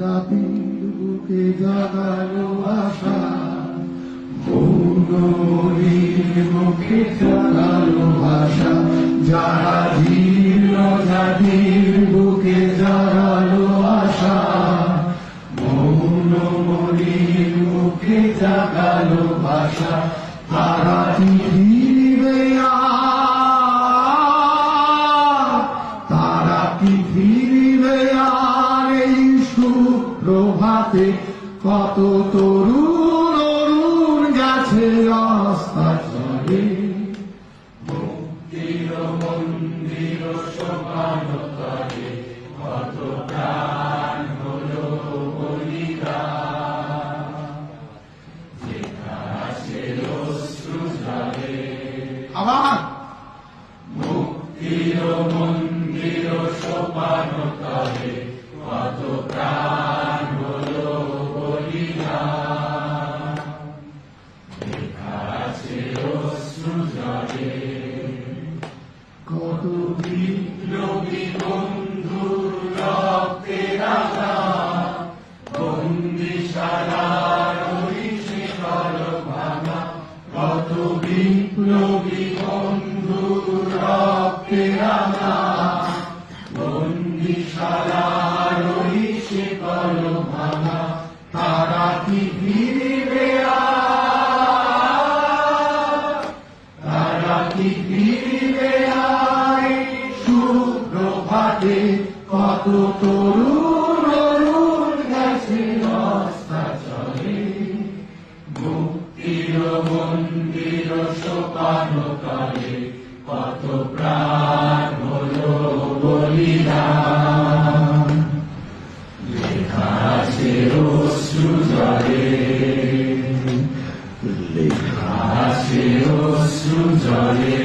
জাতির বুকে জাগালো আশা, মৌনমণির মুখে জাগালো ভাষা। যারা জীর্ণ জাতির বুকে জাগালো আশা, মৌনমণির মুখে জাগালো ভাষা। তারা কি ফিরবে আর, তারা কি ফিরবে আর এই সুপ্রভাতে? কত তরুণ অরুণ গেছে অস্তাচলে, মুক্তির মন্দির সোপানতলে কত প্রাণ হলো বলিদান। যেখানে ছিল অশ্রু জলে, আবার মুক্তির মন্দির সোপানতলে কত প্রাণ হলো বলিদান। যেখানে ছিল অশ্রু জলে কত বিপ্লবী বন্ধুর রক্তের আঘাত, বন্দিশালার ওই শিকল ভাঙা। কত বিপ্লবী বন্ধুর রক্তের আঘাত, বন্দিশালার ওই শিকল ভাঙা। তারা কি ফিরবে আর, তারা কি ফিরবে আর সুপ্রভাতে? কত তরুণ অরুণ গেছে অস্তাচলে, মুক্তির মন্দির সোপানতলে কত প্রাণ হলো বলিদান। লেখা আছে অশ্রু জলে, লেখা আছে অশ্রু জলে।